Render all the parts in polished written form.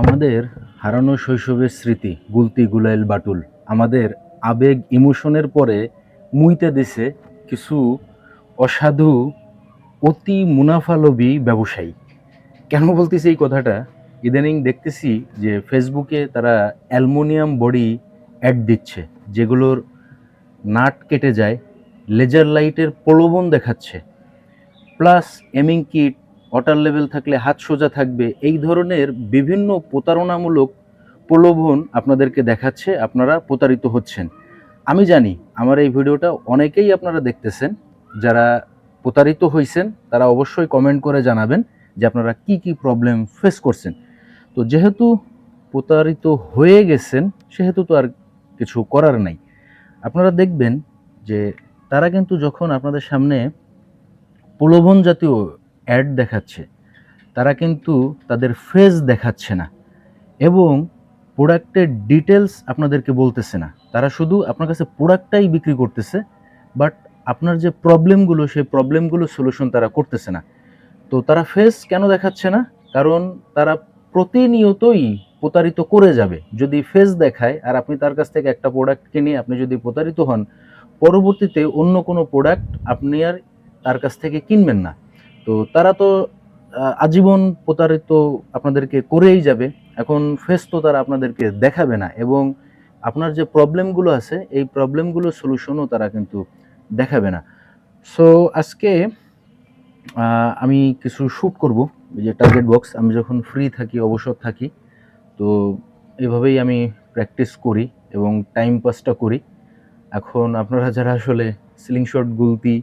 আমাদের হারানো শৈশবের স্মৃতি গুলতি গুলাইল বাটুল আমাদের আবেগ ইমোশনের পরে মুইতে দিছে কিছু অসাধু অতি মুনাফালোভী ব্যবসায়ী। কেন বলতেছি এই কথাটা? ইদানিং দেখতেছি যে ফেসবুকে তারা অ্যালুমিনিয়াম বডি অ্যাড দিচ্ছে, যেগুলোর নাট কেটে যায়, লেজার লাইটের প্রলোভন দেখাচ্ছে, প্লাস এমিং কিট, ওয়াটার লেভেল থাকলে হাত সোজা থাকবে, এই ধরনের বিভিন্ন প্রতারণামূলক প্রলোভন আপনাদেরকে দেখাচ্ছে। আপনারা প্রতারিত হচ্ছেন। আমি জানি আমার এই ভিডিওটা অনেকেই আপনারা দেখতেছেন। যারা প্রতারিত হয়েছেন তারা অবশ্যই কমেন্ট করে জানাবেন যে আপনারা কি কি প্রবলেম ফেস করছেন। তো যেহেতু প্রতারিত হয়ে গেছেন, সেহেতু তো আর কিছু করার নাই। আপনারা দেখবেন যে তারা কিন্তু যখন আপনাদের সামনে প্রলোভন জাতীয় অ্যাড দেখাচ্ছে, তারা কিন্তু তাদের ফেস দেখাচ্ছে না এবং প্রোডাক্টের ডিটেলস আপনাদেরকে বলতেছে না। তারা শুধু আপনার কাছে প্রোডাক্টটাই বিক্রি করতেছে, বাট আপনার যে প্রবলেমগুলো, সেই প্রবলেমগুলো সলিউশন তারা করতেছে না। তো তারা ফেস কেন দেখাচ্ছে না? কারণ তারা প্রতিনিয়তই প্রতারিত করে যাবে। যদি ফেস দেখায় আর আপনি তার কাছ থেকে একটা প্রোডাক্ট কিনে আপনি যদি প্রতারিত হন, পরবর্তীতে অন্য কোনো প্রোডাক্ট আপনি আর তার কাছ থেকে কিনবেন না। তো তারা তো আজীবন প্রতারিত আপনাদেরকে করেই যাবে। এখন ফেস তো তারা আপনাদেরকে দেখাবে না এবং আপনার যে প্রবলেমগুলো আছে এই প্রবলেমগুলো সলিউশনও তারা কিন্তু দেখাবে না। সো আজকে আমি কিছু শ্যুট করব, এই যে টার্গেট বক্স। আমি যখন ফ্রি থাকি, অবসর থাকি, তো এভাবেই আমি প্র্যাকটিস করি এবং টাইম পাসটা করি। এখন আপনারা যারা আসলে সিলিং শট গুলতি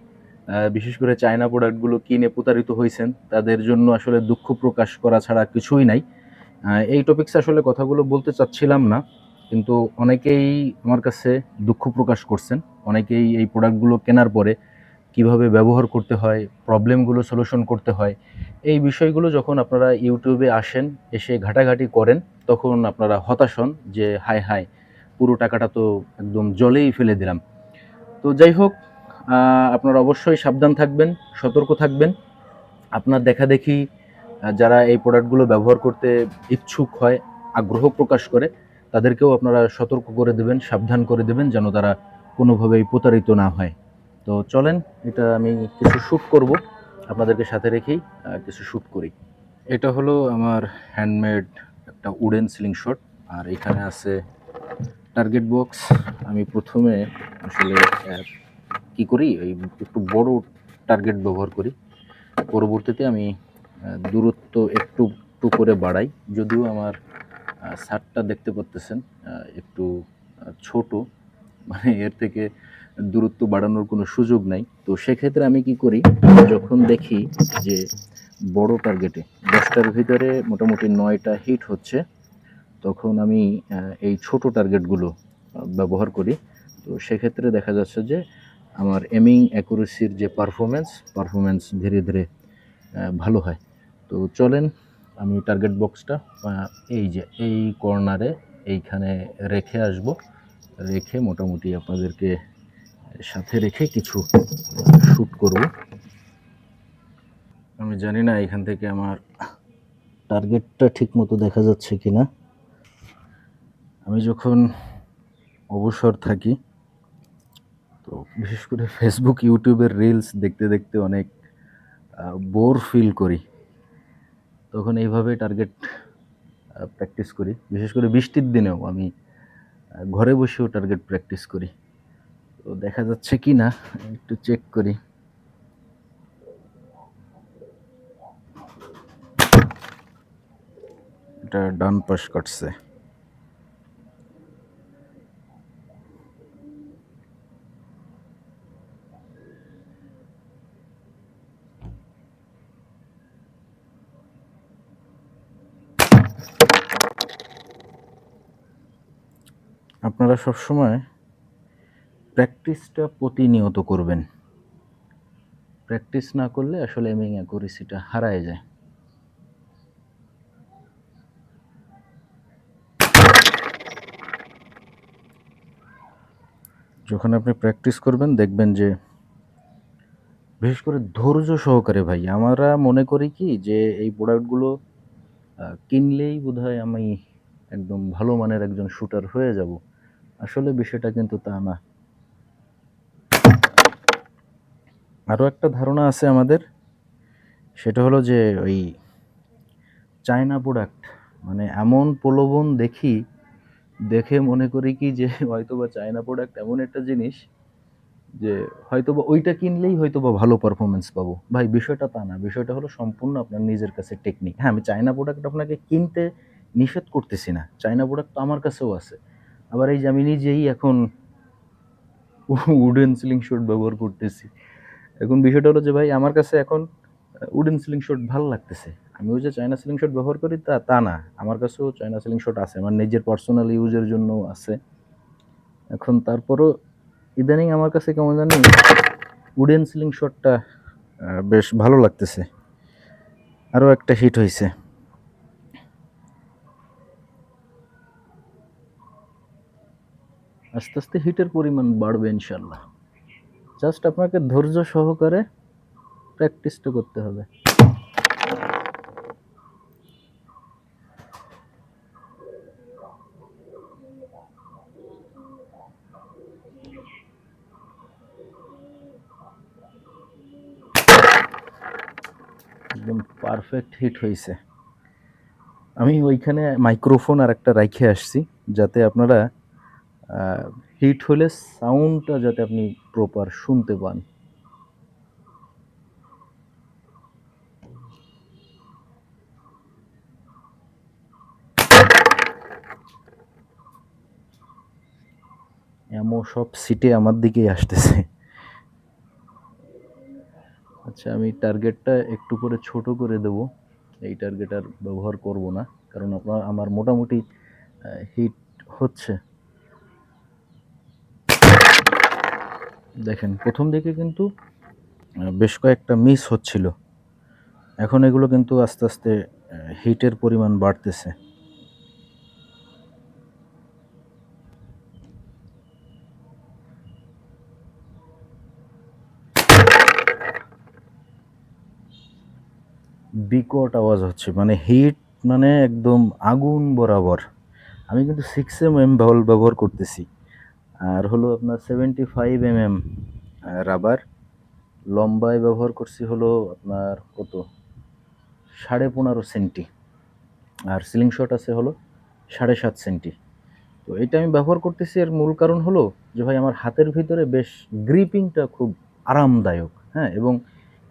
বিশেষ করে চায়না প্রোডাক্টগুলো কিনে প্রতারিত হয়েছেন, তাদের জন্য আসলে দুঃখ প্রকাশ করা ছাড়া কিছুই নাই। এই টপিকসে আসলে কথাগুলো বলতে চাচ্ছিলাম না, কিন্তু অনেকেই আমার কাছে দুঃখ প্রকাশ করছেন। অনেকেই এই প্রোডাক্টগুলো কেনার পরে কিভাবে ব্যবহার করতে হয়, প্রবলেমগুলো সলিউশন করতে হয়, এই বিষয়গুলো যখন আপনারা ইউটিউবে আসেন, এসে ঘাটাঘাটি করেন, তখন আপনারা হতাশ হন যে হায় হায়, পুরো টাকাটা তো একদম জলেই ফেলে দিলাম। তো যাই হোক, আপনারা অবশ্যই সাবধান থাকবেন, সতর্ক থাকবেন। আপনার দেখাদেখি যারা এই প্রোডাক্টগুলো ব্যবহার করতে ইচ্ছুক হয়, আগ্রহ প্রকাশ করে, তাদেরকেও আপনারা সতর্ক করে দেবেন, সাবধান করে দেবেন, যেন তারা কোনোভাবেই প্রতারিত না হয়। তো চলেন, এটা আমি কিছু শ্যুট করব, আপনাদেরকে সাথে রেখেই কিছু শ্যুট করি। এটা হলো আমার হ্যান্ডমেড একটা উডেন সিলিং শট, আর এখানে আছে টার্গেট বক্স। আমি প্রথমে আসলে কি করি, ওই একটু বড় টার্গেট ব্যবহার করি। পরবর্তীতে আমি দূরত্ব একটু একটু করে বাড়াই। যদিও আমার ছাদটা দেখতে পারতেছেন একটু ছোট, মানে এর থেকে দূরত্ব বাড়ানোর কোনো সুযোগ নাই। তো সেক্ষেত্রে আমি কি করি, যখন দেখি যে বড় টার্গেটে 10টার ভিতরে মোটামুটি 9টা হিট হচ্ছে, তখন আমি এই ছোট টার্গেটগুলো ব্যবহার করি। তো সেক্ষেত্রে দেখা যাচ্ছে যে আমার এমিং অ্যাকুরেসির যে পারফরমেন্স ধীরে ধীরে ভালো হয়। তো চলেন, আমি টার্গেট বক্সটা এই যে এই কর্নারে এইখানে রেখে আসব। রেখে মোটামুটি আপনাদেরকে সাথে রেখে কিছু শ্যুট করব। আমি জানি না এখান থেকে আমার টার্গেটটা ঠিক মতো দেখা যাচ্ছে কিনা। আমি যখন অবসর থাকি, তো বিশেষ করে ফেসবুক ইউটিউবের রিলস দেখতে দেখতে অনেক বোর ফিল করি, তখন এইভাবে টার্গেট প্র্যাকটিস করি। বিশেষ করে বৃষ্টির দিনেও আমি ঘরে বসেও টার্গেট প্র্যাকটিস করি। তো দেখা যাচ্ছে কি না একটু চেক করি। এটা ডান পাশ কাটছে। আপনারা সবসময় প্র্যাকটিসটা প্রতিনিয়ত করবেন। প্র্যাকটিস না করলে আসলে এমিং অ্যাকুরেসিটা হারায় যায়। যখন আপনি প্র্যাকটিস করবেন দেখবেন যে বিশেষ করে ধৈর্য সহকারে, ভাই আমরা মনে করি কি যে এই প্রোডাক্টগুলো কিনলেই বোধহয় আমি একদম ভালো মানের একজন শুটার হয়ে যাব। আসলে বিষয়টা কিন্তু তা না। আরও একটা ধারণা আছে আমাদের, সেটা হলো যে ওই চায়না প্রোডাক্ট, মানে এমন প্রলোভন দেখি, দেখে মনে করি কি যে হয়তোবা চায়না প্রোডাক্ট এমন একটা জিনিস যে হয়তোবা ওইটা কিনলেই হয়তোবা ভালো পারফরমেন্স পাবো। ভাই বিষয়টা তা না, বিষয়টা হলো সম্পূর্ণ আপনার নিজের কাছে টেকনিক। হ্যাঁ, আমি চায়না প্রোডাক্ট আপনাকে কিনতে নিষেধ করতেছি না, চায়না প্রোডাক্ট তো আমার কাছেও আছে। আবার এই যে আমি নিজেই এখন উডেন সিলিং শট ব্যবহার করতেছি। এখন বিষয়টা হলো যে ভাই আমার কাছে এখন উডেন সিলিং শট ভালো লাগতেছে। আমি ওই যে চায়না সিলিং শট ব্যবহার করি তা না, আমার কাছেও চায়না সিলিং শট আছে, আমার নিজের পার্সোনাল ইউজের জন্য আছে। এখন তারপরও ইদানিং আমার কাছে কেমন জানি উডেন সিলিং শটটা বেশ ভালো লাগতেছে। আরও একটা হিট হয়েছে। আস্তে আস্তে হিটের পরিমাণ বাড়বে ইনশাল্লাহ। জাস্ট আপনাকে ধৈর্য সহকারে প্র্যাকটিসটা করতে হবে। একদম পারফেক্ট হিট হয়েছে। আমি ওইখানে মাইক্রোফোন আর একটা রাইখে আসছি, যাতে আপনারা হিট হলে সাউন্ডটা যাতে আপনি প্রপার শুনতে পান। এমন সব সিটে আমার দিকেই আসতেছে। আচ্ছা, আমি টার্গেটটা একটু করে ছোট করে দেব। এই টার্গেট আর ব্যবহার করব না, কারণ আমার মোটামুটি হিট হচ্ছে। দেখেন প্রথম দিকে কিন্তু বেশ কয়েকটা মিস হচ্ছিল, এখন এগুলো কিন্তু আস্তে আস্তে হিটের পরিমাণ বাড়তেছে। বিকট আওয়াজ হচ্ছে, মানে হিট, মানে একদম আগুন বরাবর। আমি কিন্তু 6mm বাউল ব্যবহার করতেছি, আর হলো আপনার 75mm রাবার। লম্বায় ব্যবহার করছি হলো আপনার কত 15.5 সেন্টি, আর সিলিং শট আছে হলো 7.5 সেন্টি। তো এটা আমি ব্যবহার করতেছি, এর মূল কারণ হলো যে ভাই আমার হাতের ভিতরে বেশ গ্রিপিংটা খুব আরামদায়ক, হ্যাঁ, এবং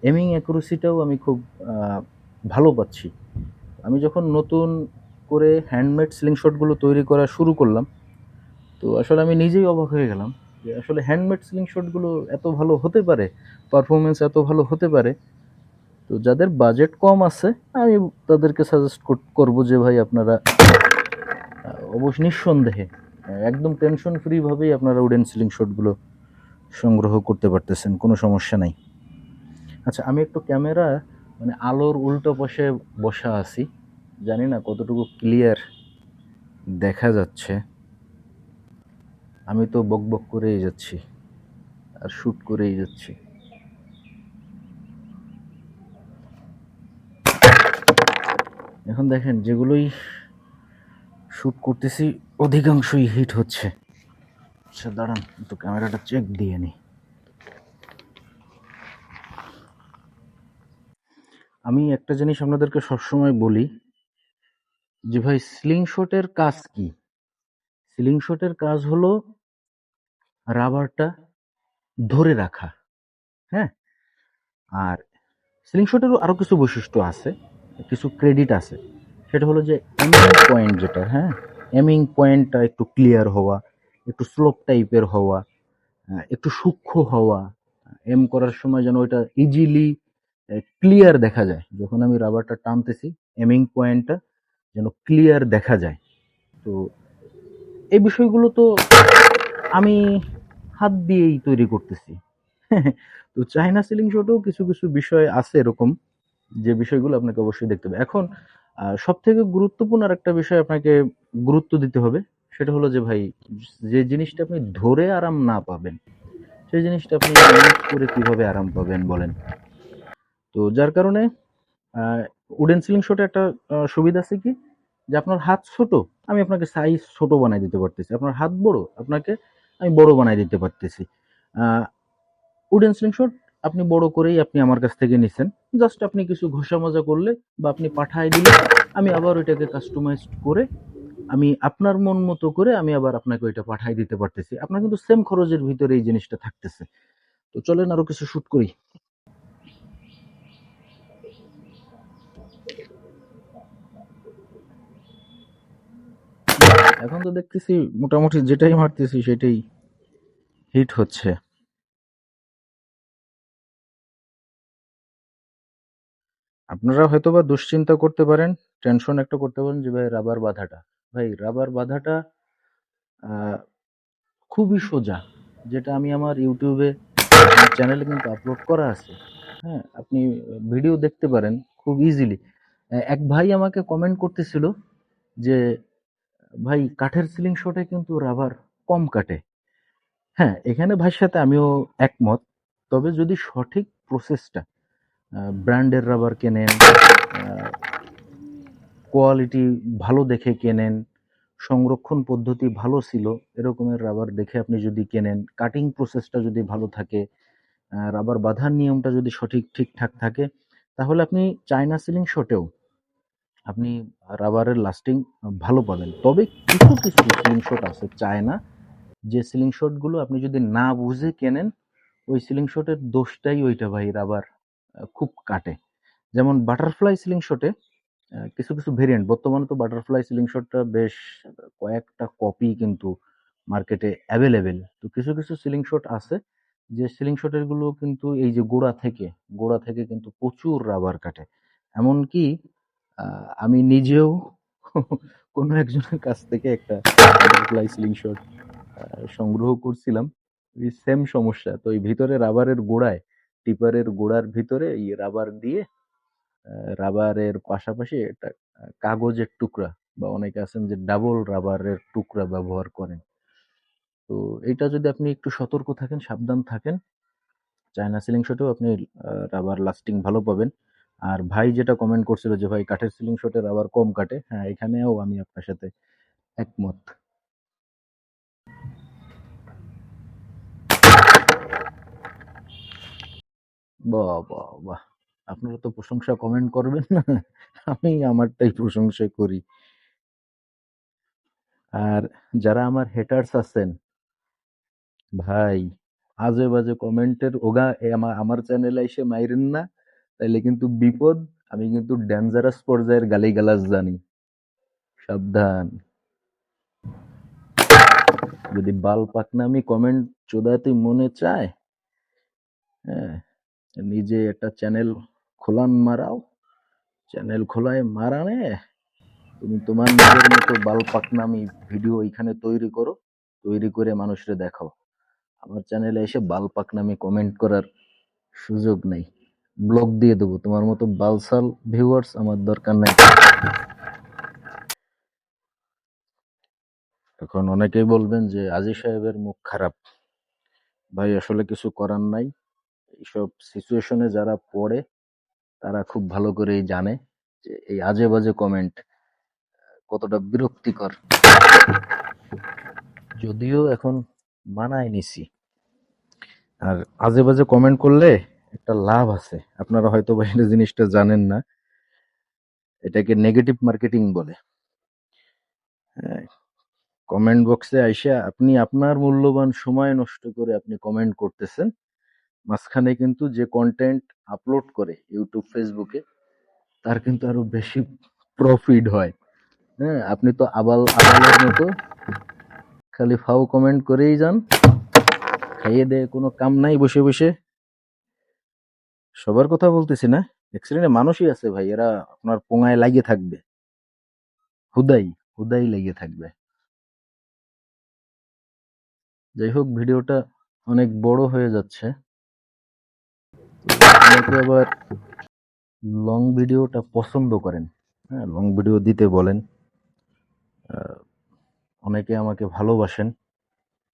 এমিং অ্যাকুরেসিটাও আমি খুব ভালো পাচ্ছি। আমি যখন নতুন করে হ্যান্ডমেড স্লিং শটগুলো তৈরি করা শুরু করলাম, তো আসলে আমি নিজেই অবাক হয়ে গেলাম যে আসলে হ্যান্ডমেড স্লিং শটগুলো এত ভালো হতে পারে, পারফরমেন্স এত ভালো হতে পারে। তো যাদের বাজেট কম আছে, আমি তাদেরকে সাজেস্ট করবো যে ভাই আপনারা অবশ্য নিঃসন্দেহে একদম টেনশন ফ্রিভাবেই আপনারা উডেন সিলিং শটগুলো সংগ্রহ করতে পারতেছেন, কোনো সমস্যা নাই। আচ্ছা, আমি একটু ক্যামেরা মানে আলোর উল্টো পাশে বসা আছি, জানি না কতটুকু ক্লিয়ার দেখা যাচ্ছে। আমি তো বক বক করেই যাচ্ছি আর শ্যুট করেই যাচ্ছি। এখন দেখেন যেগুলোই শ্যুট করতেছি অধিকাংশই হিট হচ্ছে। আচ্ছা দাঁড়ান, একটু ক্যামেরাটা চেক দিয়ে নিই। আমি একটা জিনিস আপনাদেরকে সবসময় বলি যে ভাই স্লিং শটের কাজ কি? স্লিং শটের কাজ হলো রাবারটা ধরে রাখা, হ্যাঁ। আর স্লিং শটেরও আরও কিছু বৈশিষ্ট্য আছে, কিছু ক্রেডিট আছে। সেটা হলো যে এমিং পয়েন্ট যেটা, হ্যাঁ, এমিং পয়েন্টটা একটু ক্লিয়ার হওয়া, একটু স্লোপ টাইপের হওয়া, একটু সূক্ষ্ম হওয়া। এম করার সময় যেন ওইটা ইজিলি ক্লিয়ার দেখা যায়, যখন আমি রাবারটা টানতেছি এমিং পয়েন্টটা যেন ক্লিয়ার দেখা যায়। তো এই বিষয়গুলো তো আমি হাত দিয়েই তৈরি করতেছি। তো চাইনা সিলিং শটেও কিছু কিছু বিষয় আছে এরকম, যে বিষয়গুলো আপনাকে অবশ্যই দেখতে হবে। এখন সব থেকে গুরুত্বপূর্ণ আর একটা বিষয় আপনাকে গুরুত্ব দিতে হবে, সেটা হলো যে ভাই যে জিনিসটা আপনি ধরে আরাম না পাবেন, সেই জিনিসটা আপনি ইউজ করে কিভাবে আরাম পাবেন বলেন। তো যার কারণে উডেন সিলিং শটে একটা সুবিধা আছে কি, যে আপনার হাত ছোট, আমি আপনাকে সাইজ ছোট বানাই দিতে পারতেছি। আপনার হাত বড়, আপনাকে আমি বড় বানাই দিতে পারতেছি। উডেন সিলিং শট আপনি বড় করেই আপনি আমার কাছ থেকে নিছেন, জাস্ট আপনি কিছু ঘষা মাজা করলে বা আপনি পাঠায় দিলে আমি আবার ওইটাকে কাস্টমাইজ করে আমি আপনার মন মতো করে আমি আবার আপনাকে ওইটা পাঠাই দিতে পারতেছি। আপনার কিন্তু সেম খরচের ভিতরে এই জিনিসটা থাকতেছে। তো চলেন আরো কিছু শুট করি। এখন তো দেখতেছি মোটামুটি যেটাই মারতেছি সেটাই হিট হচ্ছে। আপনারা হয়তোবা দুশ্চিন্তা করতে পারেন, টেনশন একটা করতে পারেন যে ভাই রাবার বাঁধাটা, ভাই রাবার বাঁধাটা আহ, খুবই সোজা, যেটা আমি আমার ইউটিউবে আমার চ্যানেলে কিন্তু আপলোড করা আছে। হ্যাঁ, আপনি ভিডিও দেখতে পারেন খুব ইজিলি। এক ভাই আমাকে কমেন্ট করতেছিল যে ভাই কাঠের সিলিং শটে কিন্তু রাবার কম কাটে। হ্যাঁ, এখানে ভাইয়ের সাথে আমিও একমত। তবে যদি সঠিক প্রসেসটা, ব্র্যান্ডের রাবার কেনেন, কোয়ালিটি ভালো দেখে কেনেন, সংরক্ষণ পদ্ধতি ভালো ছিল এরকমের রাবার দেখে আপনি যদি কেনেন, কাটিং প্রসেসটা যদি ভালো থাকে, রাবার বাঁধার নিয়মটা যদি সঠিক ঠিকঠাক থাকে, তাহলে আপনি চায়না সিলিং শটেও আপনি রাবারের লাস্টিং ভালো পাবেন। তবে কিছু কিছু সিলিং শট আছে চায়না, যে সিলিং শটগুলো আপনি যদি না বুঝে কেনেন, ওই সিলিং শটের দোষটাই ওইটা ভাই, রাবার খুব কাটে। যেমন বাটারফ্লাই সিলিং শটে কিছু কিছু ভেরিয়েন্ট, বর্তমানে তো বাটারফ্লাই সিলিং শটটা বেশ কয়েকটা কপি কিন্তু মার্কেটে অ্যাভেলেবেল। তো কিছু কিছু সিলিং শট আছে যে সিলিং শটের গুলো কিন্তু এই যে গোড়া থেকে কিন্তু প্রচুর রাবার কাটে। এমনকি আমি নিজেও কোনো একজনের কাছ থেকে একটা বাটারফ্লাই সিলিং শট সংগ্রহ করছিলাম। এই সেম সমস্যা, তো এই ভিতরে রাবারের গোড়ায়, টিপারের গোড়ার ভিতরে এই রাবার দিয়ে রাবারের পাশাপাশি একটা কাগজের টুকরা, বা অনেকে আছেন যে ডাবল রাবারের টুকরা ব্যবহার করেন। তো এটা যদি আপনি একটু সতর্ক থাকেন, সাবধান থাকেন, চায়না সিলিং শটেও আপনি রাবার লাস্টিং ভালো পাবেন। আর ভাই যেটা কমেন্ট করছিল যে ভাই কাঠের সিলিং শটে রাবার কম কাটে, হ্যাঁ এখানেও আমি আপনার সাথে একমত। বাহ বাহ বাহ, আপনারা তো প্রশংসা কমেন্ট করবেন না, আমি আমারটাই প্রশংসা করি। আর যারা আমার হেটার্স আছেন, ভাই আজে বাজে কমেন্টের ওগা আমার চ্যানেলে এসে মাইরেন না, তাইলে কিন্তু বিপদ। আমি কিন্তু ডেঞ্জারাস পর্যায়ের গালিগালাজ জানি, সাবধান। যদি বাল পাকনামি কমেন্ট চোদাতে মনে চায়, হ্যাঁ, নিজে একটা চ্যানেল খোলান মারাও, চ্যানেল খোলায় মারানে, তুমি তোমার নিজের মতো বাল পাকনামি ভিডিও এখানে তৈরি করো, তৈরি করে মানুষরে দেখাও। আমার চ্যানেলে এসে বাল পাকনামি কমেন্ট করার সুযোগ নেই, ব্লক দিয়ে দেবো। তোমার মতো বালসাল ভিউয়ার্স আমার দরকার নাই। এখন অনেকেই বলবেন যে আজি সাহেবের মুখ খারাপ। ভাই আসলে কিছু করার নাই, এইসব সিচুয়েশনে যারা পড়ে তারা খুব ভালো করেই জানে যে এই আজে বাজে কমেন্ট কতটা বিরক্তিকর। যদিও এখন মানায় নিছি। আর আজে বাজে কমেন্ট করলে একটা লাভ আছে, আপনারা হয়তো বাইরে জিনিসটা জানেন না, এটাকে নেগেটিভ মার্কেটিং বলে। হ্যাঁ, কমেন্ট বক্সে আইসা আপনি আপনার মূল্যবান সময় নষ্ট করে আপনি কমেন্ট করতেছেন, মাঝখানে কিন্তু যে কন্টেন্ট আপলোড করে ইউটিউব ফেসবুকে তার কিন্তু আরো বেশি প্রফিট হয়। হ্যাঁ, আপনি তো আবালের মতো খালি ফাও কমেন্ট করেই যান, খাইয়ে দেয় কোনো কাম নাই বসে বসে। সবার কথা বলতেছি না, এক শ্রেণীর মানুষই আছে ভাই, এরা আপনার পোঙায় লাগিয়ে থাকবে, হুদাই হুদাই লেগে থাকবে। যাই হোক, ভিডিওটা অনেক বড় হয়ে যাচ্ছে। অনেকে আবার লং ভিডিওটা পছন্দ করেন, হ্যাঁ লং ভিডিও দিতে বলেন। অনেকে আমাকে ভালোবাসেন,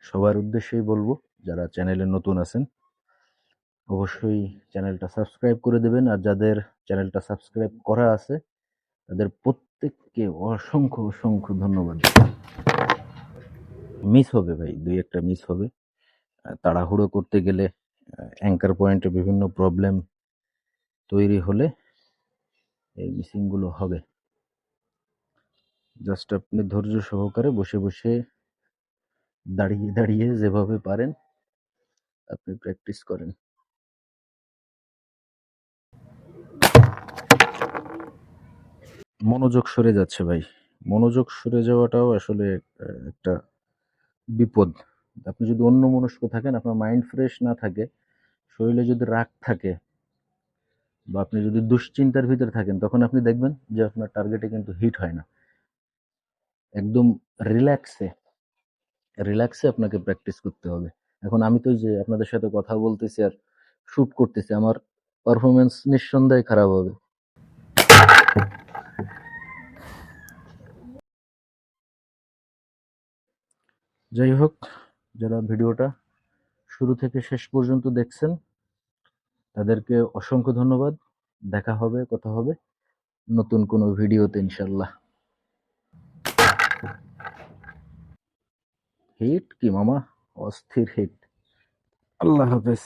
সবার উদ্দেশ্যেই বলবো যারা চ্যানেলে নতুন আছেন, অবশ্যই চ্যানেলটা সাবস্ক্রাইব করে দেবেন, আর যাদের চ্যানেলটা সাবস্ক্রাইব করা আছে তাদের প্রত্যেককে অসংখ্য অসংখ্য ধন্যবাদ। মিস হবে ভাই, দুই একটা মিস হবে, তাড়াহুড়ো করতে গেলে অ্যাঙ্কার পয়েন্টে বিভিন্ন প্রবলেম তৈরি হলে এই মিসিংগুলো হবে। জাস্ট আপনি ধৈর্য সহকারে বসে বসে দাঁড়িয়ে দাঁড়িয়ে যেভাবে পারেন আপনি প্র্যাকটিস করেন। মনোযোগ সরে যাচ্ছে ভাই, মনোযোগ সরে যাওয়াটাও আসলে একটা বিপদ। আপনি যদি অন্যমনস্ক থাকেন, আপনার মাইন্ড ফ্রেশ না থাকে, শরীরে যদি রাগ থাকে বা আপনি যদি দুশ্চিন্তার ভিতরে থাকেন, তখন আপনি দেখবেন যে আপনার টার্গেটে কিন্তু হিট হয় না। একদম রিল্যাক্সে রিল্যাক্সে আপনাকে প্র্যাকটিস করতে হবে। এখন আমি তো যে আপনাদের সাথে কথা বলতেছি আর শুট করতেছি, আমার পারফরমেন্স নিঃসন্দেহে খারাপ হবে। যাই হোক, যারা ভিডিওটা শুরু থেকে শেষ পর্যন্ত দেখছেন তাদেরকে অসংখ্য ধন্যবাদ। দেখা হবে, কথা হবে নতুন কোনো ভিডিওতে ইনশাল্লাহ। হিট কি মামা, অস্থির হিট। আল্লাহ হাফেজ।